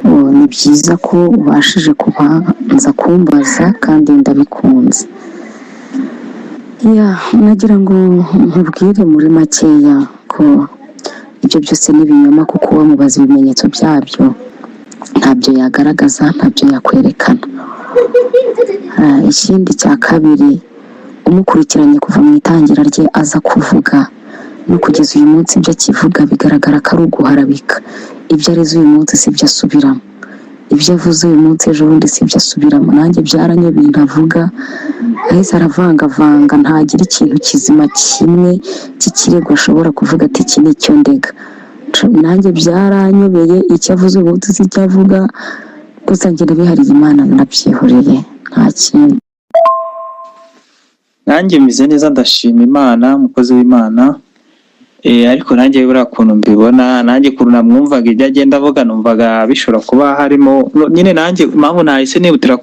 ni byiza ko ubashije kubanza kumbaza kandi ndabikunze. Nagira ngo nkubwire muri makeya ko ibyo byose ni ibinyoma, kuko wamubaza ibimenyetso byabyo ntabyo yagaragaza, ntabyo yakwerekana. Ikindi cya kabiri, umukurikiranye kuva mu itangira rye aza kuvuga no kugeza uyu munsi ibyo akivuga bigaragara ko ari uguharabika. Ibyo areze uyu munsi si byo asubiramo, ibyo avuze uyu munsi ejo bundi si byo asubiramo. Nanjye byaranyobeye, ntavuga, ahise aravangavanga, ntagira ikintu kizima kimwe cy'ikirego ashobora kuvuga ati iki ni cyo ndega. Nanjye byaranyobeye, icyo avuze uyu munsi si cyo avuga, gusa njye nabihariye Imana, nabyihoreye, nta kindi. Nanjye meze neza, ndashima Imana, umukozi w'Imana. Ariko nanjye buriya kuntu mbibona, nanjye kuntu namwumvaga ibyo agenda avuga, numvaga bishobora kuba harimo nyine, nanjye impamvu nahise nihutira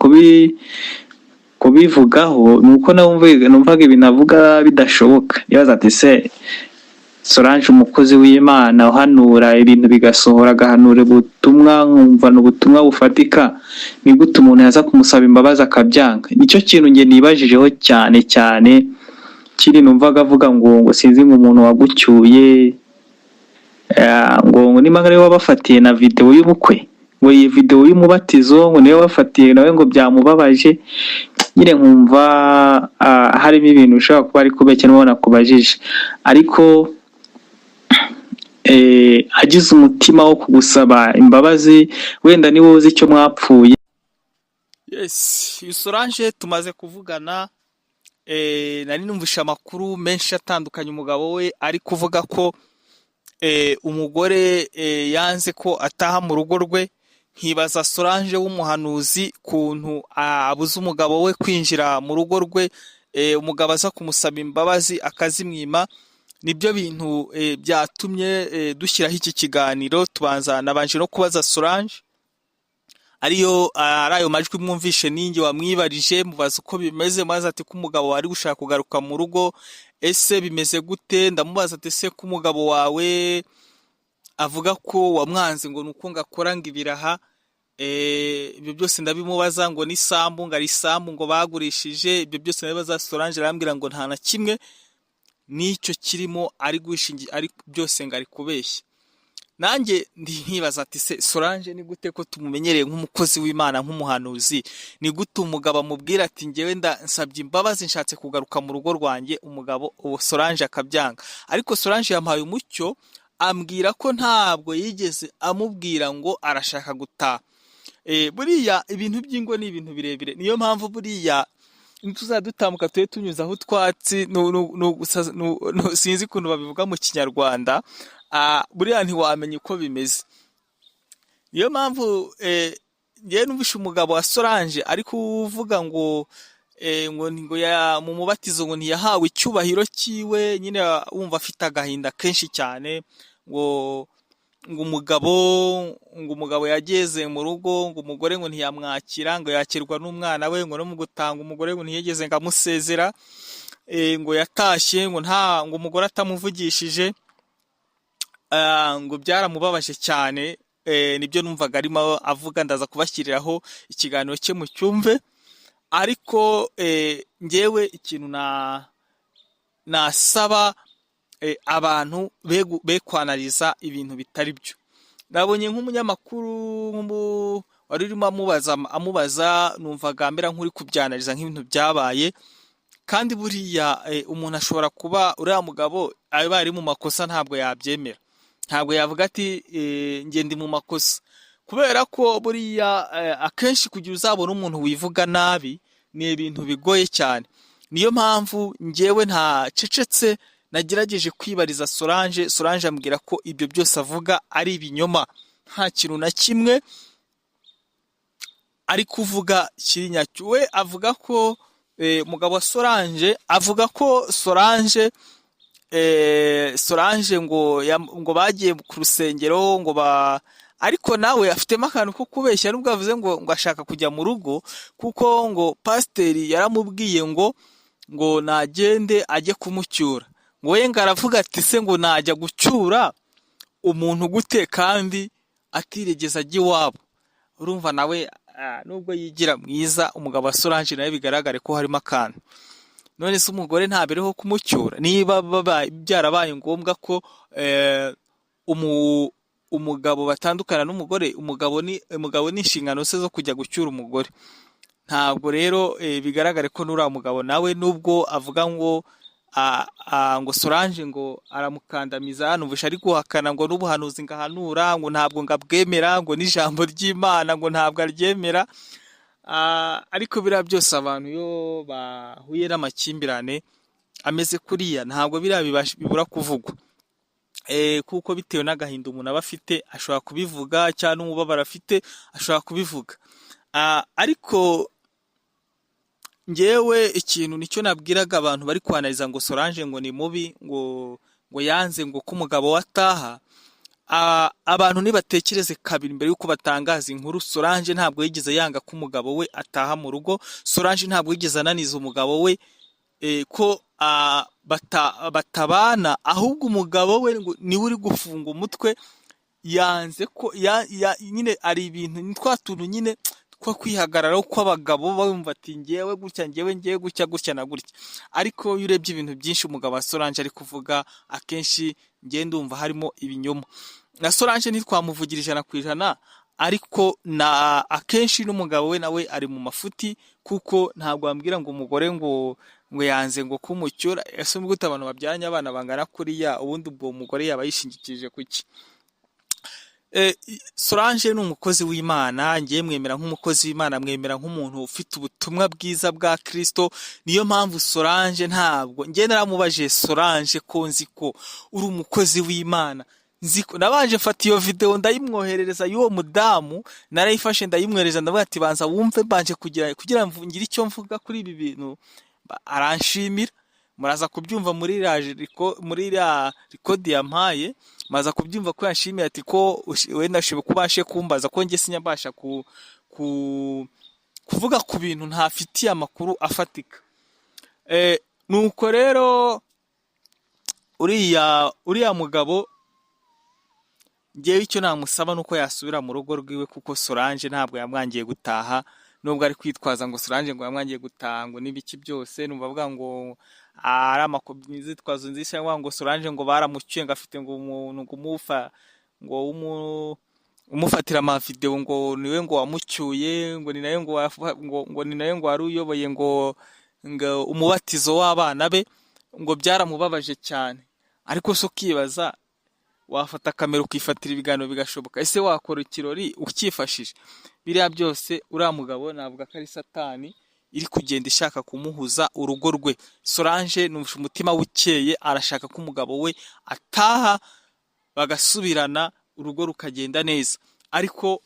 kubivugaho ni uko numvaga ibintu avuga bidashoboka. Yabaza ati se Solange umukozi w'Imana uhanura ibintu bigasohora, agahanura ubutumwa, nkumva ni ubutumwa bufatika, ni gute umuntu yaza kumusaba imbabazi akabyanga? Nicyo kintu njye nibajijeho cyane cyane, kiri numvaga avuga ngo sinzi ngo umuntu wagucyuye, ngo nimba ari we wabafatiye na video y'ubukwe, ngo iyi video y'umubatizo ngo niwe wafatiye nawe ngo byamubabaje. Nyine nkumva harimo ibintu ushobora kuba ari kubeshya n'ubona kubajije, ariko agize umutima wo kugusaba imbabazi, wenda niwe uzi icyo mwapfuye. Solange tumaze kuvugana, nari numvisha amakuru menshi atandukanye umugabo we ari kuvuga ko umugore yanze ko ataha mu rugo rwe. Nkibaza Solange w'umuhanuzi kuntu abuze umugabo we kwinjira mu rugo rwe, umugabo aza kumusaba imbabazi akazimwima. Nibyo bintu byatumye dushyiraho iki kiganiro. Nabanje no kubaza Solange, ari ayo majwi mwumvishe ninjye wamwibarije, mubaza uko bimeze, maze ati ko umugabo wari gushaka kugaruka mu rugo, ese bimeze gute? Ndamubaza ati se ko umugabo wawe avuga ko wamwanze ngo nuko ngakora ngo ibiraha. Ibyo byose ndabimubaza, ngo n'isambu, ngo ari isambu ngo bagurishije. Ibyo byose ndabibaza Solange, arambwira ngo nta na kimwe n'icyo kirimo, ari gwishingiye, ari byose ngo ari kubeshya. Nanjye nkibaza ati se Solange ni gute ko tumumenyereye nk'umukozi w'Imana, nk'umuhanuzi, ni gute umugabo amubwira ati njyewe nsabye imbabazi, nshatse kugaruka mu rugo rwanjye, umugabo Solange akabyanga? Ariko Solange yampaye umucyo, ambwira ko ntabwo yigeze amubwira ngo arashaka gutaha. Buriya ibintu by'ingo ni ibintu birebire, niyo mpamvu buriya tuzadutambuka tube tunyuzaho utwatsi, sinzi ukuntu babivuga mu Kinyarwanda, buriya ntiwamenya uko bimeze. Niyo mpamvu ngewe numvishe umugabo wa Solange ari kuvuga ngo mu mubatizo ngo ntiyahawe icyubahiro cyiwe. Nyine wumva afite agahinda kenshi cyane, ngo umugabo yageze mu rugo, ngo umugore ngo ntiyamwakira, ngo yakirwa n'umwana we, ngo no mu gutanga umugore ngo ntiyigeze ngo amusezera, ngo yatashye ngo umugore atamuvugishije, ngo byaramubabaje cyane. Nibyo numvaga arimo avuga, ndaza kubashyiriraho ikiganiro cye mu cyumve. Ariko ngewe ikintu nasaba abantu be kwanariza ibintu bitari byo. Nabonye nk'umunyamakuru wari urimo amubaza, numvaga mbera nk'uri kubyanariza nk'ibintu byabaye. Kandi buriya umuntu ashobora kuba uriya mugabo ari mu makosa, ntabwo yabyemera, ntabwo yavuga ati njye ndi mu makosa, kubera ko buriya akenshi kugira uzabona umuntu wivuga nabi ni ibintu bigoye cyane. Niyo mpamvu njyewe ntacecetse, nagerageje kwibariza Solange. Solange ambwira ko ibyo byose avuga ari ibinyoma, nta kintu na kimwe ari kuvuga kiri nyacyo. We avuga ko umugabo wa Solange avuga ko Solange ngo bagiye ku rusengero, ariko nawe afitemo akantu ko kubeshya, nubwo avuze ngo ashaka kujya mu rugo, kuko ngo pasiteri yaramubwiye ngo nagende ajye kumucyura. Ngo we ngo aravuga ati se ngo najya gucyura umuntu gute kandi atiregeza ajya iwabo? urumva nawe nubwo yigira mwiza, umugabo wa Solange nawe bigaragare ko harimo akantu. None se umugore ntabereho kumucyura? Niba byarabaye ngombwa ko umugabo batandukana n'umugore, umugabo ni inshingano ze zo kujya gucyura umugore. Ntabwo rero bigaragare ko n'uriya mugabo nawe nubwo avuga ngo Solange ngo aramukandamiza, numvisha ari guhakana ngo n'ubuhanuzi ngahanura ngo ntabwo ngabwemera, ngo n'ijambo ry'Imana ngo ntabwo aryemera. Ariko biriya byose abantu iyo bahuye n'amakimbirane ameze kuriya, ntabwo biriya bibura kuvugwa, kuko bitewe n'agahinda umuntu aba afite ashobora kubivuga, cyangwa n'umubabaro afite ashobora kubivuga. Ariko njyewe ikintu nicyo nabwiraga abantu bari kwanariza ngo Solange ngo ni mubi, ngo yanze ngo ko umugabo we ataha. Abantu nibatekereze kabiri mbere yuko batangaza inkuru. Solange ntabwo yigeze yanga ko umugabo we ataha mu rugo. Solange ntabwo yigeze ananiza umugabo we ko batabana, ahubwo umugabo we niwe uri gufunga umutwe. Yanze ko nyine ari ibintu ni twa tuntu nyine two kwihagararaho kw'abagabo, bumva ati ngewe gutya, ngewe gutya na gutya. Ariko iyo urebye ibintu byinshi umugabo wa Solange ari kuvuga, akenshi ngewe ndumva harimo ibinyoma. Na Solange ntitwamuvugira 100%, ariko akenshi n'umugabo we nawe ari mu mafuti, kuko ntabwo wambwira ngo umugore ngo yanze ngo kumucyura. Ese gute abantu babyaranye abana bangana kuriya, ubundi ubwo umugore yaba yishingikirije kuki? Solange ni umukozi w'Imana, ngiye mwemera nk'umukozi w'Imana, mwemera nk'umuntu ufite ubutumwa bwiza bwa Kristo. Niyo mpamvu Solange ntabwo ngiye naramubaje, Solange ko nzi ko uri umukozi w'Imana, nziko nabanje mfata iyo video ndayimwoherereza y'uwo mudamu, narayifashe ndayimwohereza, ndavuga ati banza wumve banje kugira ngire icyo mvuga kuri ibi bintu. Aranshimira, muraza kubyumva muri ya record yampaye, maza kubyumva ko yanshimiye ati ko wenda kubashe kumbaza ko nge sinyabasha kuvuga ku bintu ntafitiye amakuru afatika. Nuko rero uriya mugabo ngewe icyo namusaba nuko yasubira mu rugo rwiwe, kuko Solange ntabwo yamwangiye gutaha, nubwo ari kwitwaza ngo Solange ngo yamwangiye gutaha ngo n'ibiki byose. Numva avuga ngo ari amakobyi twazo nzisha ngo Solange ngo baramucyuye, ngo afite ngo umuntu ngo umufatira ama video ngo niwe ngo wamucyuye, ngo ni nayo ngo ni nayo ngo wari uyoboye ngo umubatizo w'abana be, ngo byaramubabaje cyane. Ariko so kibaza, wafata kamera ukifatira ibiganiro bigashoboka? Ese wakora ikirori ukifashije? Biriya byose uriya mugabo navuga ko ari satani iri kugenda ishaka kumuhuza urugo rwe. Solange numva umutima ukeye, arashaka ko umugabo we ataha bagasubirana, urugo rukagenda neza. Ariko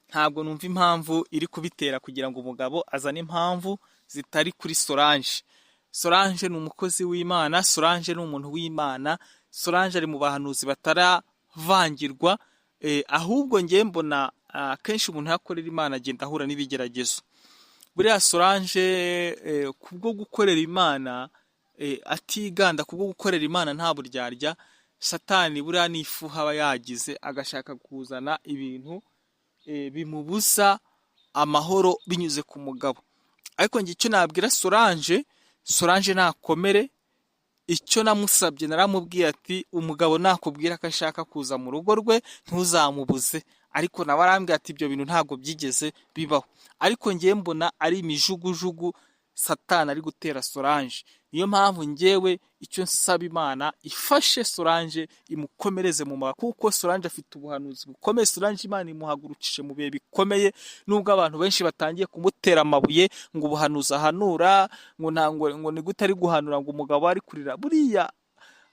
ntabwo numva impamvu iri kubitera kugira ngo umugabo azane impamvu zitari kuri Solange. Solange ni umukozi w'Imana, Solange ni umuntu w'Imana, Solange ari mu bahanuzi bataravangirwa. Ahubwo ngiye mbona kenshi umuntu yakorera Imana agenda ahura n'ibigeragezo. Buriya Solange kubwo gukorera Imana atiganda, kubwo gukorera Imana nta buryarya, satani buriya n'ifu haba yagize agashaka kuzana ibintu bimubuza amahoro binyuze ku mugabo. Ariko ngi icyo nabwira Solange nakomere. Icyo namusabye naramubwiye ati umugabo nakubwira ko ashaka kuza mu rugo rwe ntuzamubuze. Ariko nawe arambwira ati ibyo bintu ntabwo byigeze bibaho. Ariko ngiye mbona ari imijugujugu satani ari gutera Solange. Niyo mpamvu ngewe icyo nsaba Imana ifashe Solange imukomereze mu maboko, kuko Solange afite ubuhanuzi bukomeye. Solange Imana imuhagurukije mu bihe bikomeye, nubwo abantu benshi batangiye kumutera amabuye ngo ubuhanuzi ahanura ngo ni gute ari guhanura ngo umugabo ari kurira. Buriya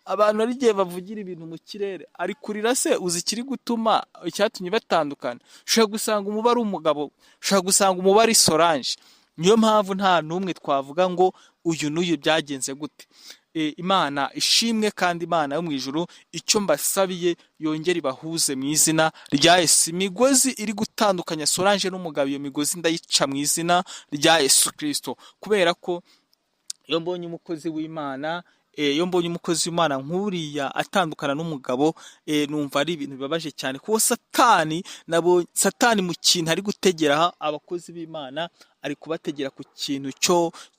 abantu ari gihe bavugira ibintu mu kirere, ari kurira se uzi kiri gutuma icyatumye batandukana? Ushobora gusanga umuba ari umugabo, ushobora gusanga umuba ari Solange. Niyo mpamvu nta numwe twavuga ngo uyu n'uyu byagenze gute. Imana ishimwe, kandi Imana yo mu ijuru icyo mbasabiye yongera ibahuze mu izina rya Yesu. Imigozi iri gutandukanya Solange n'umugabo, iyo migozi ndayica mu izina rya Yesu Kristo, kubera ko iyo mbonye umukozi w'Imana iyo mbonye umukozi w'Imana nk'uriya atandukana n'umugabo numva ari ibintu bibabaje cyane, kuko satani mu kintu ari gutegera abakozi b'Imana ari kubategera ku kintu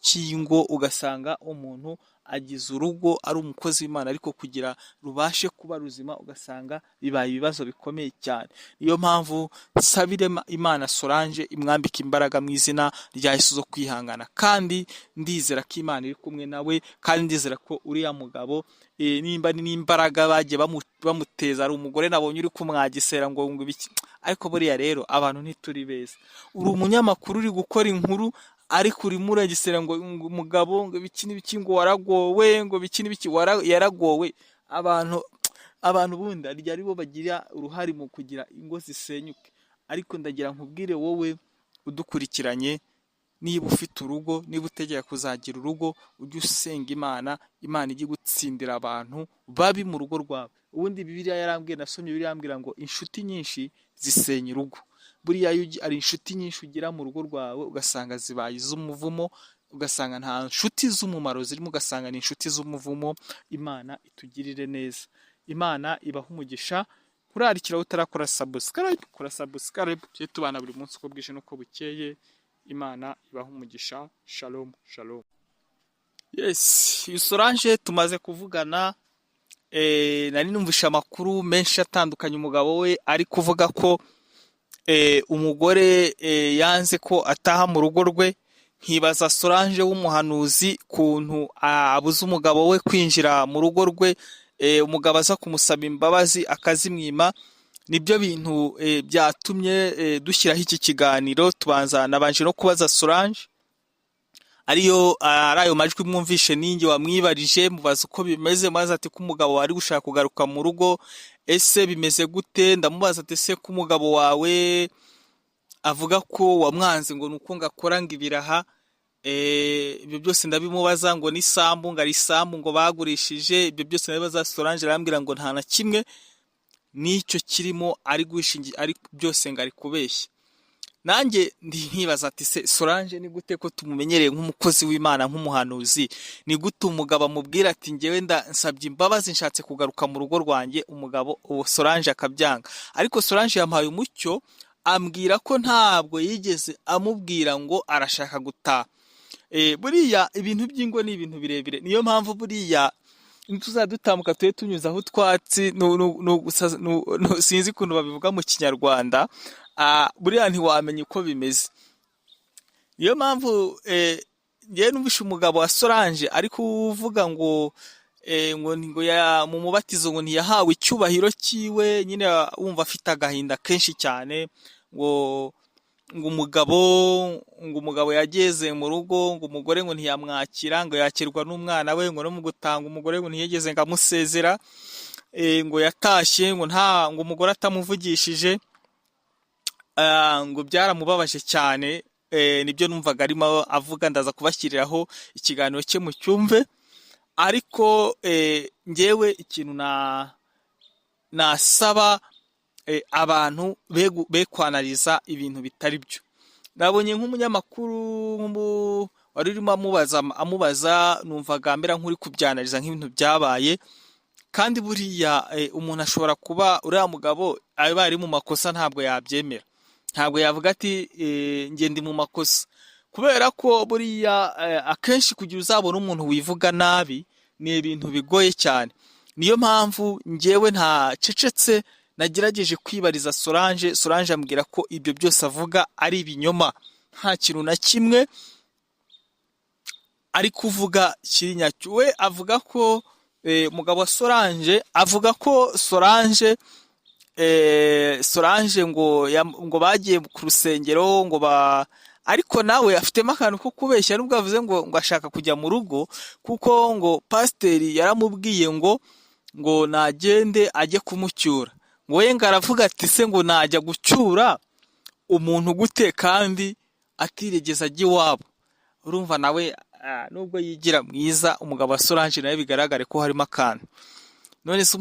cy'ingo, ugasanga umuntu agize urugo ari umukozi w'Imana ariko kugira rubashe kuba ruzima ugasanga bibaye ibibazo bikomeye cyane. Niyo mpamvu nsabire Imana Solange imwambika imbaraga mu izina rya Yesu zo kwihangana, kandi ndizera ko Imana iri kumwe nawe, kandi ndizera ko uriya mugabo nimba n'imbaraga bagiye bamuteza, ari umugore nabonye uri kumwagisera ngo ibiki, ariko buriya rero abantu ntituri beza. Uri umunyamakuru uri gukora inkuru ariko urimo uragisera ngo umugabo ngo ibiki n'ibiki, ngo waragowe, ngo ibiki n'ibiki, yaragowe. Abantu bundi ari bo bagira uruhare mu kugira ingo zisenyuke. Ariko ndagira nkubwire wowe udukurikiranye, niba ufite urugo, niba utegeka kuzagira urugo, ujye usenga Imana ijye gutsindira abantu babi mu rugo rwawe. Ubundi Bibiliya yarambwiye, nasomye Bibiliya yambwira ngo inshuti nyinshi zisenya urugo. Buriya ari inshuti nyinshi ugira mu rugo rwawe ugasanga zibaye iz'umuvumo, ugasanga nta nshuti z'umumaro zirimo, ugasanga ni inshuti z'umuvumo. Imana itugirire neza, Imana ibaha umugisha. Kurarikira utarakora subscribe, kora subscribe, tujye tubana buri munsi uko bwije n'uko bukeye. Imana ibaha umugisha. Shalom shalom. Yes, Solange tumaze kuvugana, nari numvisha amakuru menshi atandukanye. Umugabo we ari kuvuga ko umugore yanze ko ataha mu rugo rwe. Nkibaza Solange w'umuhanuzi kuntu abuze umugabo we kwinjira mu rugo rwe, umugabo aza kumusaba imbabazi akazimwima. Nibyo bintu byatumye dushyiraho iki kiganiro. Nabanje no kubaza Solange, ari ayo majwi mwumvishe ninjye wamwibarije, mubaza uko bimeze, maze ati ko umugabo wari gushaka kugaruka mu rugo, ese bimeze gute? Ndamubaza ati ese ko umugabo wawe avuga ko wamwanze ngo nuko ngakora ngo ibiraha, ibyo byose ndabimubaza, ngo n'isambu, ngo ari isambu ngo bagurishije. Ibyo byose ndabibaza. Solange arambwira ngo nta na kimwe n'icyo kirimo, ari gwishingira, ari byose ngo ari kubeshya. Nanjye nkibaza ati se Solange ni gute ko tumumenyereye nk'umukozi w'Imana, nk'umuhanuzi, ni gute umugabo amubwira ati njyewe nsabye imbabazi, nshatse kugaruka mu rugo rwanjye, umugabo uwo Solange akabyanga? Ariko Solange yampaye umucyo, ambwira ko ntabwo yigeze amubwira ngo arashaka gutaha. Buriya ibintu by'ingo ni ibintu birebire. Niyo mpamvu buriya tuzadutambuka tujye tunyuzaho utwatsi, sinzi ukuntu babivuga mu Kinyarwanda, buriya ntiwamenya uko bimeze. Niyo mpamvu ngewe numvishe umugabo wa Solange ari kuvuga ngo mu mubatizo ngo ntiyahawe icyubahiro cyiwe, nyine wumva afite agahinda kenshi cyane, ngo umugabo yageze mu rugo, ngo umugore ngo ntiyamwakira, ngo yakirwa n'umwana we, ngo no mu gutanga umugore ngo ntiyigeze ngo amusezera, ngo yatashye ngo umugore atamuvugishije, ngo byaramubabaje cyane. Nibyo numvaga arimo avuga. Ndaza kubashyiriraho ikiganiro cye mu cyumve. Ariko ngewe ikintu nasaba abantu be kwanariza ibintu bitari byo. Nabonye nk'umunyamakuru wari urimo amubaza, numvaga mbera nk'uri kubyanariza nk'ibintu byabaye. Kandi buriya umuntu ashobora kuba uriya mugabo aba ari mu makosa, ntabwo yabyemera, ntabwo yavuga ati njye ndi mu makosa, kubera ko buriya akenshi kugira uzabona umuntu wivuga nabi ni ibintu bigoye cyane. Niyo mpamvu njyewe ntacecetse, nagerageje kwibariza Solange. Solange ambwira ko ibyo byose avuga ari ibinyoma, nta kintu na kimwe ari kuvuga kiri nyacyo. We avuga ko umugabo wa Solange avuga ko Solange ngo bagiye ku rusengero, ariko nawe afitemo akantu ko kubeshya, nubwo avuze ngo ashaka kujya mu rugo, kuko ngo pasiteri yaramubwiye ngo nagende ajye kumucyura. Ngo we ngo aravuga ati se ngo najya gucyura umuntu gute kandi atiregeza ajya iwabo? Urumva nawe nubwo yigira mwiza, umugabo wa Solange nawe bigaragare ko harimo akantu. None se